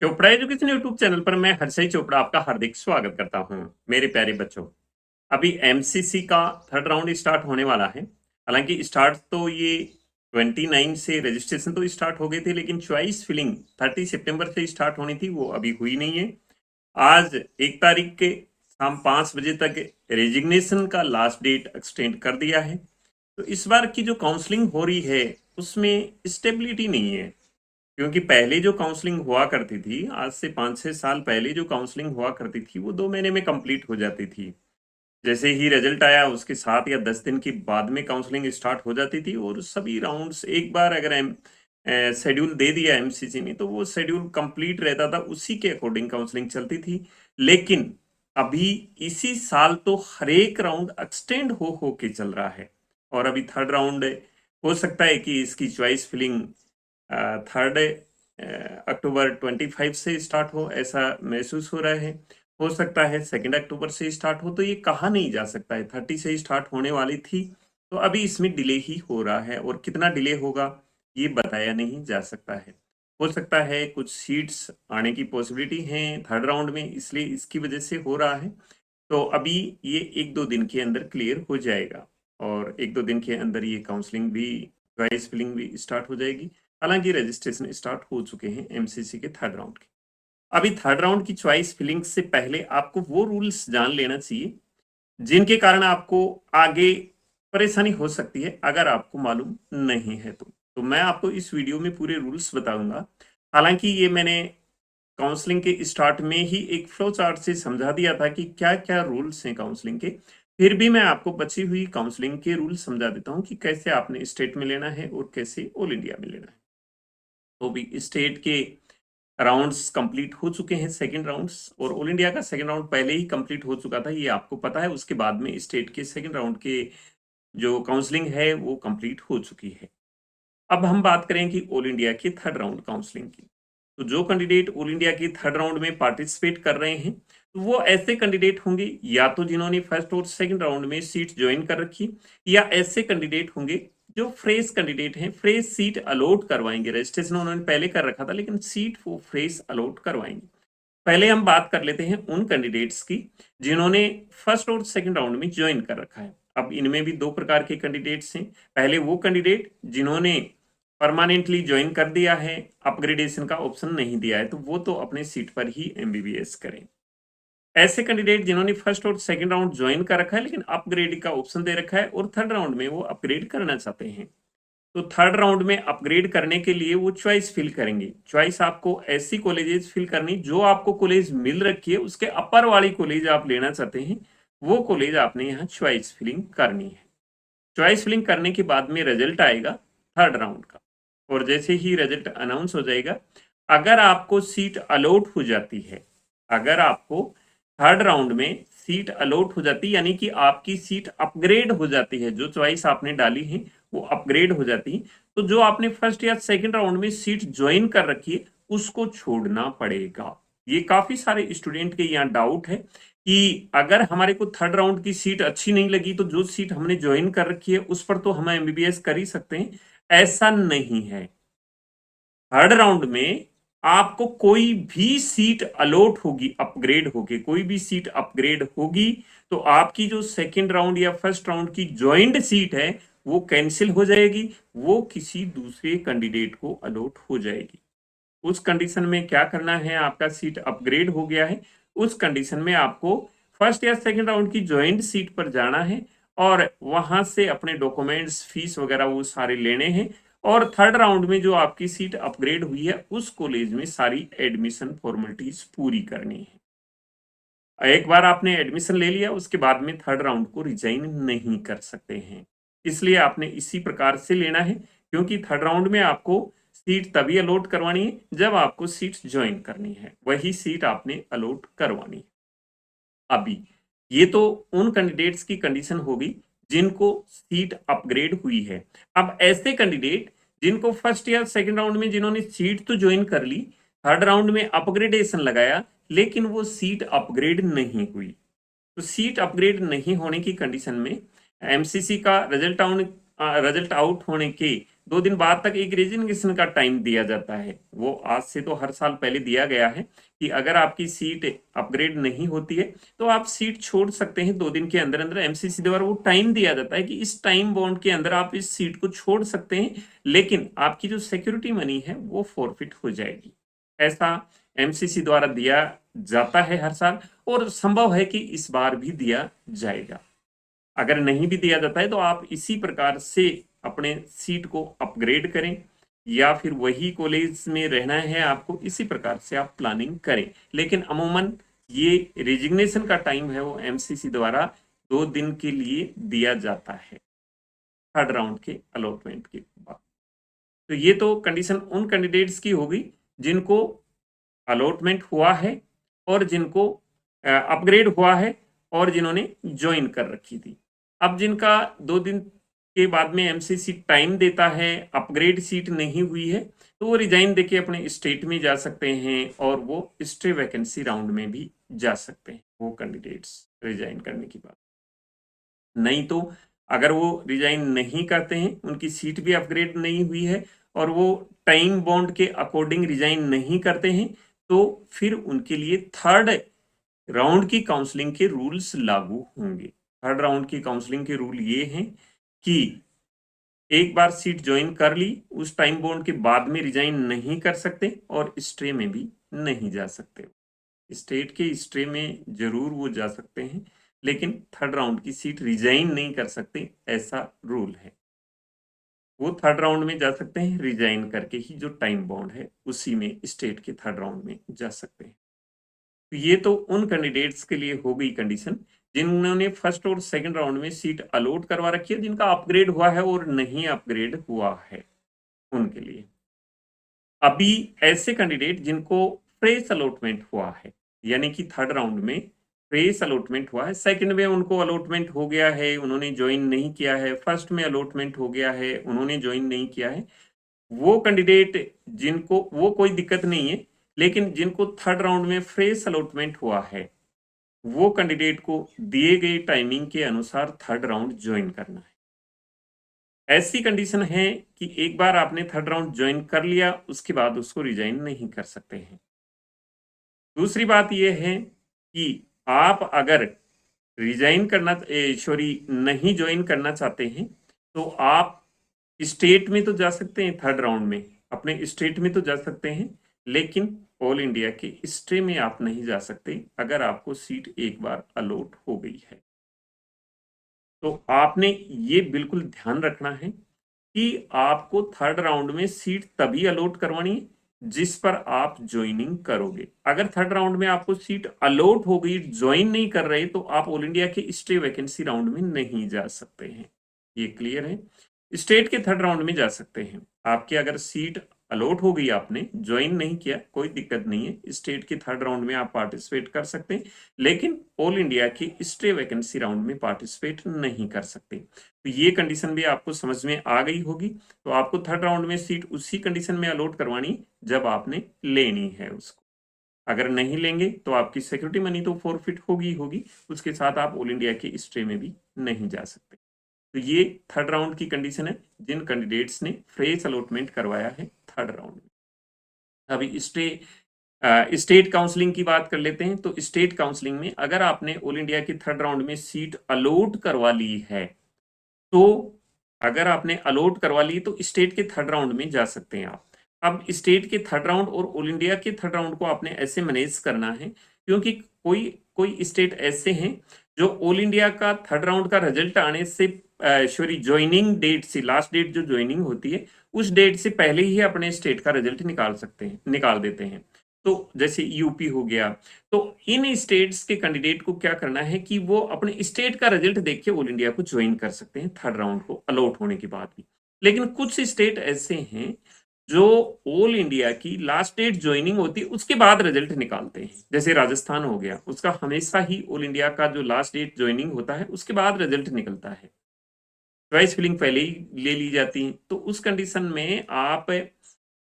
Chopra education YouTube channel पर मैं हर्षय चोपड़ा आपका हार्दिक स्वागत करता हूं। मेरे प्यारे बच्चों, अभी एमसीसी का थर्ड राउंड स्टार्ट होने वाला है। हालांकि स्टार्ट तो ये 29 से रजिस्ट्रेशन तो स्टार्ट हो गए थे, लेकिन चॉइस फिलिंग 30 सितंबर से स्टार्ट होनी थी, वो अभी हुई नहीं है। आज 1 तारीख के शाम 5 बजे तक रेजिग्नेशन का लास्ट डेट एक्सटेंड कर दिया है। तो इस बार की जो काउंसलिंग हो रही है उसमें स्टेबिलिटी नहीं है, क्योंकि पहले जो काउंसलिंग हुआ करती थी, आज से 5-6 साल पहले जो काउंसलिंग हुआ करती थी, वो 2 महीने में कंप्लीट हो जाती थी। जैसे ही रिजल्ट आया उसके 7 या 10 दिन के बाद में काउंसलिंग स्टार्ट हो जाती थी, और सभी राउंड्स एक बार अगर शेड्यूल दे दिया एमसीसी ने तो वो शेड्यूल कंप्लीट रहता था, उसी के अकॉर्डिंग काउंसलिंग चलती थी। लेकिन अभी इसी साल तो हर एक राउंड एक्सटेंड हो के चल रहा है, और अभी थर्ड राउंड हो सकता है कि इसकी चॉइस फिलिंग 3 अक्टूबर 25 से स्टार्ट हो, ऐसा महसूस हो रहा है। हो सकता है 2 अक्टूबर से स्टार्ट हो, तो ये कहा नहीं जा सकता है। 30 से स्टार्ट होने वाली थी, तो अभी इसमें डिले ही हो रहा है, और कितना डिले होगा ये बताया नहीं जा सकता है। हो सकता है कुछ सीट्स आने की पॉसिबिलिटी है थर्ड राउंड में, इसलिए इसकी वजह से हो रहा है। तो अभी ये 1-2 दिन के अंदर क्लियर हो जाएगा, और 1-2 दिन के अंदर ये काउंसलिंग भी, चॉइस फिलिंग भी स्टार्ट हो जाएगी। हालांकि रजिस्ट्रेशन स्टार्ट हो चुके हैं एमसीसी के थर्ड राउंड के। अभी थर्ड राउंड की चॉइस फिलिंग से पहले आपको वो रूल्स जान लेना चाहिए जिनके कारण आपको आगे परेशानी हो सकती है, अगर आपको मालूम नहीं है तो मैं आपको इस वीडियो में पूरे रूल्स बताऊंगा। हालांकि ये मैंने काउंसलिंग के स्टार्ट में ही एक फ्लो चार्ट से समझा दिया था कि क्या क्या रूल्स हैं काउंसलिंग के। फिर भी मैं आपको बची हुई काउंसलिंग के रूल्स समझा देता हूं कि कैसे आपने स्टेट में लेना है और कैसे ऑल इंडिया में लेना है। तो भी स्टेट के राउंड्स कंप्लीट हो चुके हैं, सेकंड राउंड्स, और ऑल इंडिया का सेकंड राउंड पहले ही कंप्लीट हो चुका था, ये आपको पता है। उसके बाद में स्टेट के सेकंड राउंड के जो काउंसलिंग है वो कंप्लीट हो चुकी है। अब हम बात करें कि ऑल इंडिया की थर्ड राउंड काउंसलिंग की। तो जो कैंडिडेट ऑल इंडिया की थर्ड राउंड में पार्टिसिपेट कर रहे हैं, तो वो ऐसे कैंडिडेट होंगे या तो जिन्होंने फर्स्ट और सेकंड राउंड में सीट ज्वाइन कर रखी, या ऐसे कैंडिडेट होंगे जो फ्रेश कैंडिडेट हैं, फ्रेश सीट अलॉट करवाएंगे। रजिस्ट्रेशन उन्होंने पहले कर रखा था, लेकिन सीट वो फ्रेश अलॉट करवाएंगे। पहले हम बात कर लेते हैं उन कैंडिडेट्स की जिन्होंने फर्स्ट और सेकंड राउंड में ज्वाइन कर रखा है। अब इनमें भी दो प्रकार के कैंडिडेट्स हैं। पहले वो कैंडिडेट जिन्होंने परमानेंटली ज्वाइन कर दिया है, अपग्रेडेशन का ऑप्शन नहीं दिया है, तो वो तो अपने सीट पर ही एमबीबीएस करें। ऐसे कैंडिडेट जिन्होंने फर्स्ट और सेकंड राउंड ज्वाइन कर रखा है, लेकिन अपग्रेड का ऑप्शन दे रखा है, और थर्ड राउंड में वो अपग्रेड करना चाहते हैं, तो थर्ड राउंड में अपग्रेड करने के लिए वो चॉइस फिल करेंगे। चॉइस आपको ऐसी कॉलेजेस फिल करनी जो आपको कॉलेज मिल रखी है, उसके अपर वाली कॉलेज आप लेना चाहते हैं, वो कॉलेज आपने यहाँ चॉइस फिलिंग करनी है। चॉइस फिलिंग करने के बाद में रिजल्ट आएगा थर्ड राउंड का, और जैसे ही रिजल्ट अनाउंस हो जाएगा, अगर आपको सीट अलॉट हो जाती है, अगर आपको थर्ड राउंड में सीट अलॉट हो जाती है, यानी कि आपकी सीट अपग्रेड हो जाती है, जो चॉइस आपने डाली है वो अपग्रेड हो जाती है, तो जो आपने फर्स्ट या सेकंड राउंड में सीट ज्वाइन कर रखी है उसको छोड़ना पड़ेगा। ये काफी सारे स्टूडेंट के यहाँ डाउट है कि अगर हमारे को थर्ड राउंड की सीट अच्छी नहीं लगी तो जो सीट हमने ज्वाइन कर रखी है उस पर तो हम एमबीबीएस कर ही सकते हैं। ऐसा नहीं है। थर्ड राउंड में आपको कोई भी सीट अलॉट होगी, अपग्रेड होगी, कोई भी सीट अपग्रेड होगी, तो आपकी जो सेकंड राउंड या फर्स्ट राउंड की ज्वाइंट सीट है वो कैंसिल हो जाएगी, वो किसी दूसरे कैंडिडेट को अलॉट हो जाएगी। उस कंडीशन में क्या करना है, आपका सीट अपग्रेड हो गया है, उस कंडीशन में आपको फर्स्ट या सेकंड राउंड की ज्वाइंट सीट पर जाना है, और वहां से अपने डॉक्यूमेंट्स, फीस वगैरह वो सारे लेने हैं, और थर्ड राउंड में जो आपकी सीट अपग्रेड हुई है उस कॉलेज में सारी एडमिशन फॉर्मेलिटीज पूरी करनी है। एक बार आपने एडमिशन ले लिया, उसके बाद में थर्ड राउंड को रिजाइन नहीं कर सकते हैं। इसलिए आपने इसी प्रकार से लेना है, क्योंकि थर्ड राउंड में आपको सीट तभी अलॉट करवानी है जब आपको सीट ज्वाइन करनी है, वही सीट आपने अलॉट करवानी है। अभी ये तो उन कैंडिडेट्स की कंडीशन होगी जिनको सीट अपग्रेड हुई है। अब ऐसे कैंडिडेट जिनको फर्स्ट या सेकंड राउंड में जिन्होंने सीट तो ज्वाइन कर ली, थर्ड राउंड में अपग्रेडेशन लगाया, लेकिन वो सीट अपग्रेड नहीं हुई, तो सीट अपग्रेड नहीं होने की कंडीशन में एमसीसी का रिजल्ट आउट होने के 2 दिन बाद तक एक रेजिग्नेशन का टाइम दिया जाता है। वो आज से तो हर साल पहले दिया गया है कि अगर आपकी सीट अपग्रेड नहीं होती है तो आप सीट छोड़ सकते हैं 2 दिन के अंदर अंदर। एमसीसी द्वारा वो टाइम दिया जाता है कि इस टाइम बाउंड के अंदर आप इस सीट को छोड़ सकते हैं, लेकिन आपकी जो सिक्योरिटी मनी है वो फॉरफिट हो जाएगी। ऐसा एमसीसी द्वारा दिया जाता है हर साल, और संभव है कि इस बार भी दिया जाएगा। अगर नहीं भी दिया जाता है तो आप इसी प्रकार से अपने सीट को अपग्रेड करें, या फिर वही कॉलेज में रहना है आपको, इसी प्रकार से आप प्लानिंग करें। लेकिन अमूमन ये रेजिग्नेशन का टाइम है वो एमसीसी द्वारा 2 दिन के लिए दिया जाता है थर्ड राउंड के अलॉटमेंट के बाद। तो ये तो कंडीशन उन कैंडिडेट्स की होगी जिनको अलॉटमेंट हुआ है और जिनको अपग्रेड हुआ है और जिन्होंने ज्वाइन कर रखी थी। अब जिनका 2 दिन के बाद में एमसीसी टाइम देता है, अपग्रेड सीट नहीं हुई है, तो वो रिजाइन देके अपने स्टेट में जा सकते हैं और वो स्टे वैकेंसी राउंड में भी जा सकते हैं वो कैंडिडेट्स रिजाइन करने की बात। नहीं तो अगर वो रिजाइन नहीं करते हैं, उनकी सीट भी अपग्रेड नहीं हुई है और वो टाइम बॉन्ड के अकॉर्डिंग रिजाइन नहीं करते हैं, तो फिर उनके लिए थर्ड राउंड की काउंसलिंग के रूल्स लागू होंगे। थर्ड राउंड की काउंसलिंग के रूल ये हैं कि एक बार सीट ज्वाइन कर ली, उस टाइम बॉन्ड के बाद में रिजाइन नहीं कर सकते और स्टे में भी नहीं जा सकते। स्टेट के स्टे में जरूर वो जा सकते हैं, लेकिन थर्ड राउंड की सीट रिजाइन नहीं कर सकते, ऐसा रूल है। वो थर्ड राउंड में जा सकते हैं रिजाइन करके ही, जो टाइम बॉन्ड है उसी में स्टेट के थर्ड राउंड में जा सकते हैं। तो ये तो उन कैंडिडेट्स के लिए हो गई कंडीशन जिन्होंने फर्स्ट और सेकंड राउंड में सीट अलॉट करवा रखी है, जिनका अपग्रेड हुआ है और नहीं अपग्रेड हुआ है उनके लिए। अभी ऐसे कैंडिडेट जिनको फ्रेश अलॉटमेंट हुआ है, यानी कि थर्ड राउंड में फ्रेश अलॉटमेंट हुआ है, सेकंड में उनको अलॉटमेंट हो गया है, उन्होंने ज्वाइन नहीं किया है, फर्स्ट में अलॉटमेंट हो गया है, उन्होंने ज्वाइन नहीं किया है, वो कैंडिडेट जिनको वो कोई दिक्कत नहीं है, लेकिन जिनको थर्ड राउंड में फ्रेश अलॉटमेंट हुआ है, वो कैंडिडेट को दिए गए टाइमिंग के अनुसार थर्ड राउंड ज्वाइन करना है। ऐसी कंडीशन है कि एक बार आपने थर्ड राउंड ज्वाइन कर लिया, उसके बाद उसको रिजाइन नहीं कर सकते हैं। दूसरी बात यह है कि आप अगर रिजाइन करना नहीं ज्वाइन करना चाहते हैं, तो आप स्टेट में तो जा सकते हैं, थर्ड राउंड में अपने स्टेट में तो जा सकते हैं, लेकिन ऑल इंडिया के स्टे में आप नहीं जा सकते अगर आपको सीट एक बार अलॉट हो गई है। तो आपने ये बिल्कुल ध्यान रखना है कि आपको थर्ड राउंड में सीट तभी अलॉट करवानी है जिस पर आप ज्वाइनिंग करोगे। अगर थर्ड राउंड में आपको सीट अलॉट हो गई, ज्वाइन नहीं कर रहे, तो आप ऑल इंडिया के स्टे वैकेंसी राउंड में नहीं जा सकते हैं। ये क्लियर है? स्टेट के थर्ड राउंड में जा सकते हैं। आपकी अगर सीट अलॉट हो गई, आपने ज्वाइन नहीं किया, कोई दिक्कत नहीं है, स्टेट के थर्ड राउंड में आप पार्टिसिपेट कर सकते हैं, लेकिन ऑल इंडिया की स्टे वैकेंसी राउंड में पार्टिसिपेट नहीं कर सकते। तो ये कंडीशन भी आपको समझ में आ गई होगी। तो आपको थर्ड राउंड में सीट उसी कंडीशन में अलॉट करवानी जब आपने लेनी है उसको। अगर नहीं लेंगे तो आपकी सिक्योरिटी मनी तो फॉरफिट होगी, उसके साथ आप ऑल इंडिया के स्टे में भी नहीं जा सकते। तो ये थर्ड राउंड की कंडीशन है जिन कैंडिडेट्स ने फ्रेश अलॉटमेंट करवाया है थर्ड राउंड में। अभी स्टेट काउंसलिंग की बात कर लेते हैं। तो स्टेट काउंसलिंग में अगर आपने ऑल इंडिया की थर्ड राउंड में सीट अलॉट करवा ली है, तो अगर आपने अलॉट करवा ली तो स्टेट के थर्ड राउंड में जा सकते हैं आप। अब स्टेट के थर्ड राउंड और ऑल इंडिया के थर्ड राउंड को आपने ऐसे मैनेज करना है, क्योंकि कोई स्टेट ऐसे हैं जो ऑल इंडिया का थर्ड राउंड का रिजल्ट आने से ज्वाइनिंग डेट से, लास्ट डेट जो ज्वाइनिंग होती है उस डेट से पहले ही अपने स्टेट का रिजल्ट निकाल देते हैं। तो जैसे यूपी हो गया, तो इन स्टेट्स के कैंडिडेट को क्या करना है कि वो अपने स्टेट का रिजल्ट देख के ऑल इंडिया को ज्वाइन कर सकते हैं थर्ड राउंड को अलॉट होने के बाद भी। लेकिन कुछ स्टेट ऐसे हैं जो ऑल इंडिया की लास्ट डेट ज्वाइनिंग होती है उसके बाद रिजल्ट निकालते हैं। जैसे राजस्थान हो गया, उसका हमेशा ही ऑल इंडिया का जो लास्ट डेट ज्वाइनिंग होता है उसके बाद रिजल्ट निकलता है, चॉइस फिलिंग पहले ही ले ली जाती है। तो उस कंडीशन में आप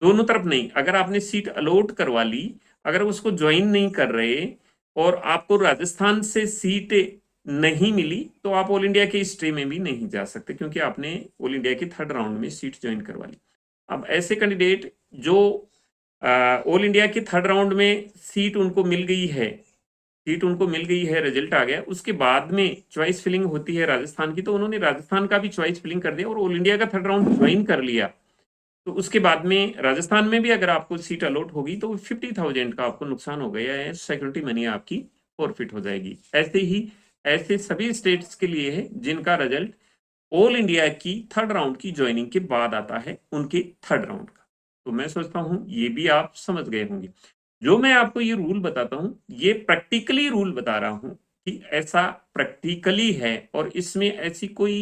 दोनों तरफ नहीं, अगर आपने सीट अलॉट करवा ली, अगर उसको ज्वाइन नहीं कर रहे और आपको राजस्थान से सीट नहीं मिली तो आप ऑल इंडिया के स्ट्रीम में भी नहीं जा सकते, क्योंकि आपने ऑल इंडिया के थर्ड राउंड में सीट ज्वाइन करवा ली। अब ऐसे कैंडिडेट जो ऑल इंडिया के थर्ड राउंड में सीट उनको मिल गई है, रिजल्ट आ गया, उसके बाद में चॉइस फिलिंग होती है राजस्थान की, तो उन्होंने राजस्थान का भी चॉइस फिलिंग कर दिया और ऑल इंडिया का थर्ड राउंड ज्वाइन कर लिया। तो उसके बाद में राजस्थान में भी अगर आपको सीट अलॉट होगी तो 50,000 का आपको नुकसान हो गया है, सिक्योरिटी मनी आपकी फॉरफिट हो जाएगी। ऐसे सभी स्टेट्स के लिए है जिनका रिजल्ट ऑल इंडिया की थर्ड राउंड की ज्वाइनिंग के बाद आता है, उनके थर्ड राउंड का। तो मैं सोचता हूं ये भी आप समझ गए होंगे। जो मैं आपको ये रूल बताता हूं, ये प्रैक्टिकली रूल बता रहा हूं कि ऐसा प्रैक्टिकली है और इसमें ऐसी कोई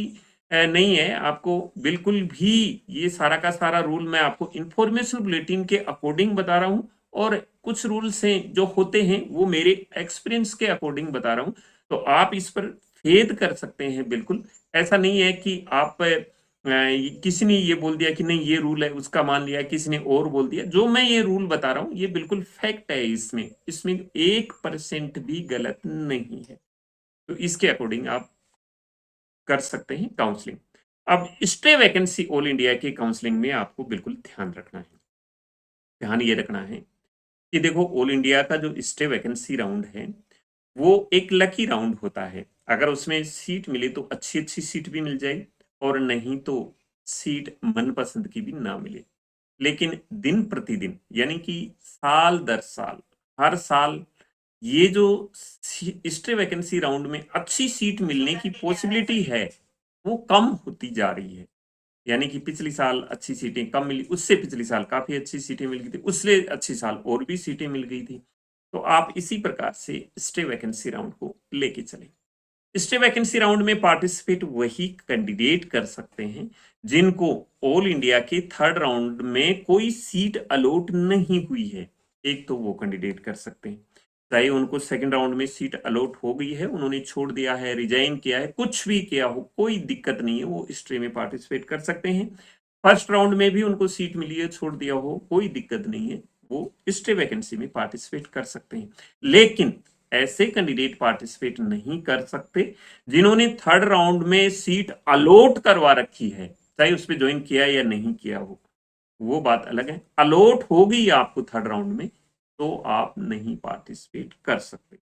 नहीं है। आपको बिल्कुल भी ये सारा का सारा रूल मैं आपको इंफॉर्मेशन बुलेटिन के अकॉर्डिंग बता रहा हूं, और कुछ रूल्स हैं जो होते हैं वो मेरे एक्सपीरियंस के अकॉर्डिंग बता रहा हूं। तो आप इस पर खेद कर सकते हैं बिल्कुल। ऐसा नहीं है कि आप किसी ने ये बोल दिया कि नहीं ये रूल है उसका मान लिया, किसी ने और बोल दिया। जो मैं ये रूल बता रहा हूं ये बिल्कुल फैक्ट है, इसमें 1% भी गलत नहीं है। तो इसके अकॉर्डिंग आप कर सकते हैं काउंसलिंग। अब स्टे वैकेंसी ऑल इंडिया की काउंसलिंग में आपको बिल्कुल ध्यान ये रखना है कि देखो, ऑल इंडिया का जो स्टे वैकेंसी राउंड है वो एक लकी राउंड होता है। अगर उसमें सीट मिले तो अच्छी अच्छी सीट भी मिल जाए, और नहीं तो सीट मनपसंद की भी ना मिले। लेकिन दिन प्रतिदिन यानी कि साल दर साल, हर साल ये जो स्टे वैकेंसी राउंड में अच्छी सीट मिलने की पॉसिबिलिटी है वो कम होती जा रही है। यानी कि पिछली साल अच्छी सीटें कम मिली, उससे पिछली साल काफी अच्छी सीटें मिल गई थी, उससे अच्छी साल और भी सीटें मिल गई थी। तो आप इसी प्रकार से स्टे वैकेंसी राउंड को लेके चलें। स्टे वैकेंसी राउंड में पार्टिसिपेट वही कैंडिडेट कर सकते हैं जिनको ऑल इंडिया के थर्ड राउंड में कोई सीट अलॉट नहीं हुई है। एक तो वो कैंडिडेट कर सकते हैं, चाहे उनको सेकंड राउंड में सीट अलॉट हो गई है, उन्होंने छोड़ दिया है, रिजाइन किया है, कुछ भी किया हो, कोई दिक्कत नहीं है, वो स्टे में पार्टिसिपेट कर सकते हैं। फर्स्ट राउंड में भी उनको सीट मिली है, छोड़ दिया हो, कोई दिक्कत नहीं है, वो स्टे वैकेंसी में पार्टिसिपेट कर सकते हैं। लेकिन ऐसे कैंडिडेट पार्टिसिपेट नहीं कर सकते जिन्होंने थर्ड राउंड में सीट अलॉट करवा रखी है, चाहे उस पर ज्वाइन किया या नहीं किया हो, वो बात अलग है। अलॉट हो गई आपको थर्ड राउंड में तो आप नहीं पार्टिसिपेट कर सकते।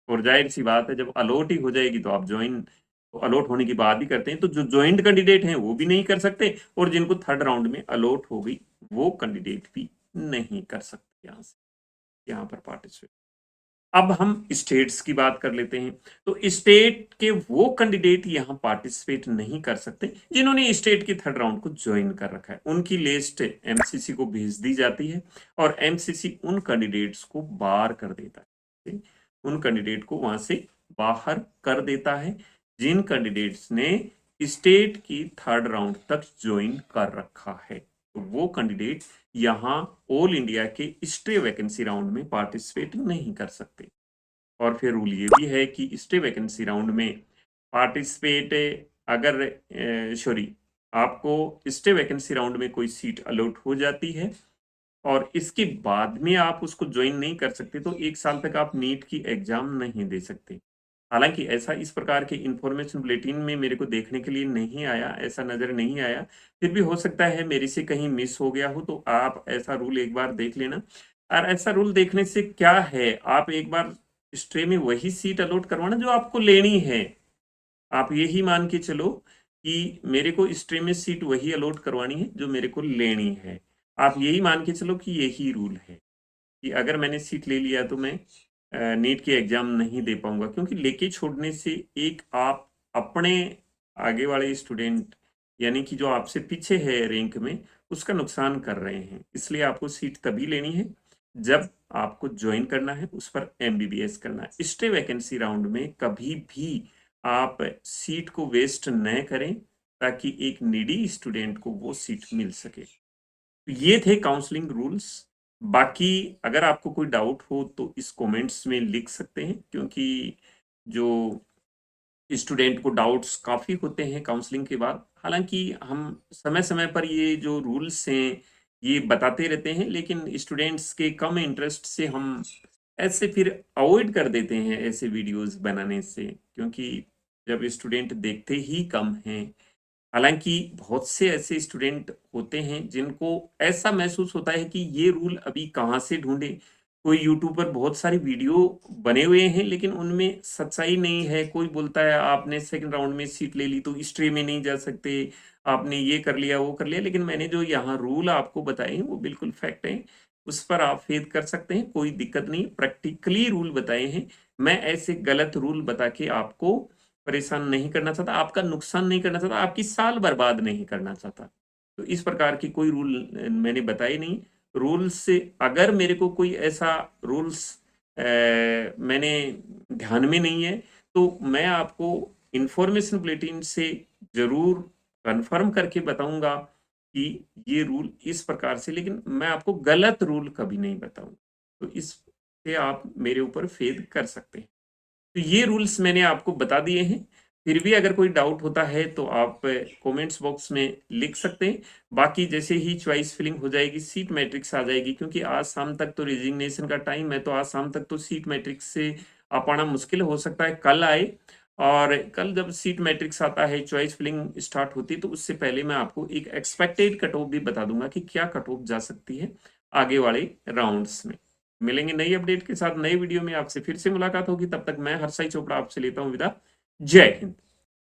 और जाहिर सी बात है, जब अलॉट ही हो जाएगी तो आप ज्वाइन तो अलॉट होने की बात ही करते हैं, तो जो ज्वाइंट कैंडिडेट हैं वो भी नहीं कर सकते, और जिनको थर्ड राउंड में अलॉट हो गई वो कैंडिडेट भी नहीं कर सकते यहाँ पर पार्टिसिपेट। अब हम स्टेट्स की बात कर लेते हैं। तो स्टेट के वो कैंडिडेट यहां पार्टिसिपेट नहीं कर सकते जिन्होंने स्टेट की थर्ड राउंड को ज्वाइन कर रखा है। उनकी लिस्ट एमसीसी को भेज दी जाती है और एमसीसी उन कैंडिडेट्स को बाहर कर देता है, उन कैंडिडेट को वहां से बाहर कर देता है जिन कैंडिडेट्स ने स्टेट की थर्ड राउंड तक ज्वाइन कर रखा है। तो वो कैंडिडेट यहाँ ऑल इंडिया के स्टे वैकेंसी राउंड में पार्टिसिपेट नहीं कर सकते। और फिर रूल ये भी है कि स्टे वैकेंसी राउंड में पार्टिसिपेट अगर सॉरी आपको स्टे वैकेंसी राउंड में कोई सीट अलॉट हो जाती है और इसके बाद में आप उसको ज्वाइन नहीं कर सकते, तो 1 साल तक आप नीट की एग्जाम नहीं दे सकते। हालांकि ऐसा इस प्रकार के इंफॉर्मेशन बुलेटिन में मेरे को देखने के लिए नहीं आया, ऐसा नजर नहीं आया। फिर भी हो सकता है मेरे से कहीं मिस हो गया हो, तो आप ऐसा रूल एक बार देख लेना। और ऐसा रूल देखने से क्या है, आप एक बार स्ट्रे में वही सीट अलॉट करवाना जो आपको लेनी है। आप यही मान के चलो कि मेरे को स्ट्रे में सीट वही अलॉट करवानी है जो मेरे को लेनी है। आप यही मान के चलो कि यही रूल है कि अगर मैंने सीट ले लिया तो मैं नीट की एग्जाम नहीं दे पाऊंगा, क्योंकि लेके छोड़ने से एक आप अपने आगे वाले स्टूडेंट यानी कि जो आपसे पीछे है रैंक में उसका नुकसान कर रहे हैं। इसलिए आपको सीट तभी लेनी है जब आपको ज्वाइन करना है, उस पर एमबीबीएस करना है। स्टे वैकेंसी राउंड में कभी भी आप सीट को वेस्ट न करें ताकि एक नीडी स्टूडेंट को वो सीट मिल सके। तो ये थे काउंसलिंग रूल्स। बाकी अगर आपको कोई डाउट हो तो इस कमेंट्स में लिख सकते हैं, क्योंकि जो स्टूडेंट को डाउट्स काफ़ी होते हैं काउंसलिंग के बाद। हालांकि हम समय समय पर ये जो रूल्स हैं ये बताते रहते हैं, लेकिन स्टूडेंट्स के कम इंटरेस्ट से हम ऐसे फिर अवॉइड कर देते हैं ऐसे वीडियोस बनाने से, क्योंकि जब स्टूडेंट देखते ही कम हैं, हालांकि बहुत से ऐसे स्टूडेंट होते हैं जिनको ऐसा महसूस होता है कि ये रूल अभी कहाँ से ढूंढे। कोई यूट्यूब पर बहुत सारी वीडियो बने हुए हैं लेकिन उनमें सच्चाई नहीं है। कोई बोलता है आपने सेकंड राउंड में सीट ले ली तो स्ट्रे में नहीं जा सकते, आपने ये कर लिया वो कर लिया, लेकिन मैंने जो यहाँ रूल आपको बताए हैं वो बिल्कुल फैक्ट है। उस पर आप फेथ कर सकते हैं, कोई दिक्कत नहीं। प्रैक्टिकली रूल बताए हैं। मैं ऐसे गलत रूल बता के आपको परेशान नहीं करना चाहता, आपका नुकसान नहीं करना चाहता, आपकी साल बर्बाद नहीं करना चाहता। तो इस प्रकार की कोई रूल मैंने बताए नहीं। रूल्स से अगर मेरे को कोई ऐसा रूल्स मैंने ध्यान में नहीं है तो मैं आपको इंफॉर्मेशन बुलेटिन से जरूर कंफर्म करके बताऊंगा कि ये रूल इस प्रकार से, लेकिन मैं आपको गलत रूल कभी नहीं बताऊंगा। तो इससे आप मेरे ऊपर फेद कर सकते हैं। तो ये रूल्स मैंने आपको बता दिए हैं। फिर भी अगर कोई डाउट होता है तो आप कमेंट्स बॉक्स में लिख सकते हैं। बाकी जैसे ही चॉइस फिलिंग हो जाएगी, सीट मैट्रिक्स आ जाएगी, क्योंकि आज शाम तक तो रेजिग्नेशन का टाइम है, तो आज शाम तक तो सीट मैट्रिक्स से आ पाना मुश्किल हो सकता है, कल आए। और कल जब सीट मैट्रिक्स आता है, चॉइस फिलिंग स्टार्ट होती है, तो उससे पहले मैं आपको एक एक्सपेक्टेड कट ऑफ भी बता दूंगा कि क्या कट ऑफ जा सकती है आगे वाले राउंड्स में। मिलेंगे नई अपडेट के साथ नए वीडियो में, आपसे फिर से मुलाकात होगी। तब तक मैं हर्षाई चोपड़ा आपसे लेता हूं विदा। जय हिंद।